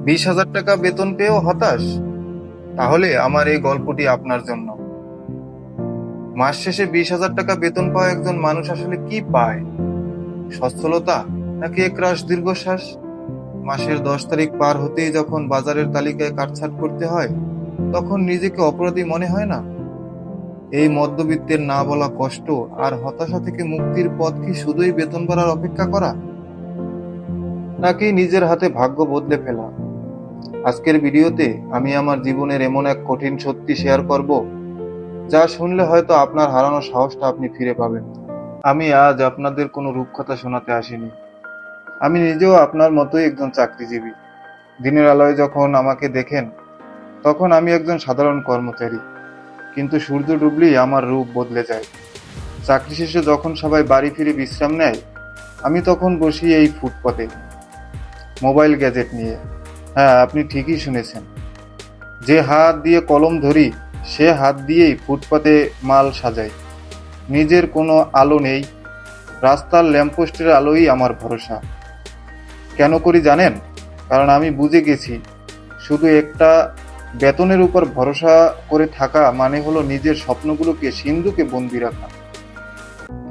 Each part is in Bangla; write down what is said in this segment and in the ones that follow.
20,000 টাকা বেতন পেয়েও হতাশ? তাহলে আমার এই গল্পটি আপনার জন্য। মাস শেষে 20,000 টাকা বেতন পাওয়া একজন মানুষ আসলে কি পায়? সচ্ছলতা নাকি একরাশ দীর্ঘশ্বাস? মাসের 10 তারিখ পার হতেই যখন বাজারের তালিকায় কাটছাঁট করতে হয়, তখন নিজেকে অপরাধী মনে হয় না? এই মধ্যবিত্তের না বলা কষ্ট আর হতাশা থেকে মুক্তির পথ কি শুধুই বেতন বাড়ার অপেক্ষা করা, নাকি নিজের হাতে ভাগ্য বদলে ফেলা? আজকের ভিডিওতে আমি আমার জীবনের এমন এক কঠিন সত্যি শেয়ার করব, যা শুনলে হয়তো আপনার হারানো সাহসটা আপনি ফিরে পাবেন। আমি আজ আপনাদের কোনো রূপকথা শোনাতে আসিনি। আমি নিজেও আপনার মতোই একজন চাকরিজীবী। দিনের আলোয় যখন আমাকে দেখেন, তখন আমি একজন সাধারণ কর্মচারী। কিন্তু সূর্য ডুবলেই আমার রূপ বদলে যায়। চাকরি শেষে যখন সবাই বাড়ি ফিরে বিশ্রাম নেয়, আমি তখন বসি এই ফুটপাতে, মোবাইল গ্যাজেট নিয়ে। হ্যাঁ, আপনি ঠিকই শুনেছেন। যে হাত দিয়ে কলম ধরি, সে হাত দিয়েই ফুটপাতে মাল সাজাই। নিজের কোনো আলো নেই, রাস্তার ল্যাম্পপোস্টের আলোই আমার ভরসা। কেন করি জানেন? কারণ আমি বুঝে গেছি, শুধু একটা বেতনের উপর ভরসা করে থাকা মানে হলো নিজের স্বপ্নগুলোকে সিন্ধুকে বন্দি রাখা।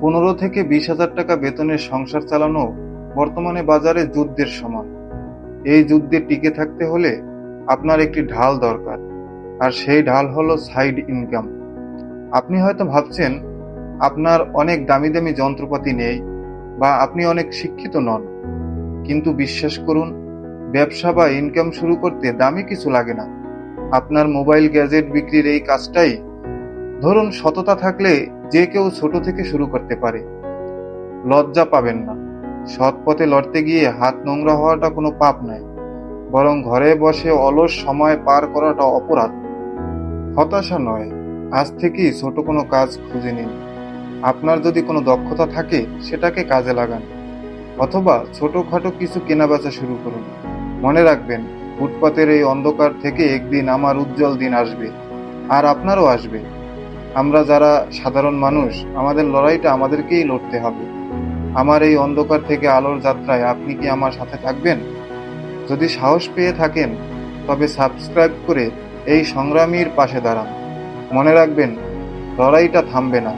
15 থেকে 20,000 টাকা বেতনের সংসার চালানো বর্তমানে বাজারে যুদ্ধের সমান। এই যুদ্ধে টিকে থাকতে হলে আপনার একটি ঢাল দরকার, আর সেই ঢাল হলো সাইড ইনকাম। আপনি হয়তো ভাবছেন আপনার অনেক দামি দামি যন্ত্রপাতি নেই, বা আপনি অনেক শিক্ষিত নন। কিন্তু বিশ্বাস করুন, ব্যবসা বা ইনকাম শুরু করতে দামি কিছু লাগে না। আপনার মোবাইল গ্যাজেট বিক্রির এই কাজটাই, ধরুন, সততা থাকলে যে কেউ ছোট থেকে শুরু করতে পারে। লজ্জা পাবেন না। সৎ পথে লড়তে গিয়ে হাত নোংরা হওয়াটা কোনো পাপ নয়, বরং ঘরে বসে অলস সময় পার করাটা অপরাধ। হতাশা নয়, আজ থেকেই ছোট কোনো কাজ খুঁজে নিন। আপনার যদি কোনো দক্ষতা থাকে, সেটাকে কাজে লাগান, অথবা ছোটখাটো কিছু কেনাবেচা শুরু করুন। মনে রাখবেন, ফুটপাতের এই অন্ধকার থেকে একদিন আমার উজ্জ্বল দিন আসবে, আর আপনারও আসবে। আমরা যারা সাধারণ মানুষ, আমাদের লড়াইটা আমাদেরকেই লড়তে হবে। আমার এই অন্ধকার থেকে আলোর যাত্রায় আপনি কি আমার সাথে থাকবেন? যদি সাহস পেয়ে থাকেন, তবে সাবস্ক্রাইব করে এই সংগ্রামীর পাশে দাঁড়ান। মনে রাখবেন, লড়াইটা থামবে না।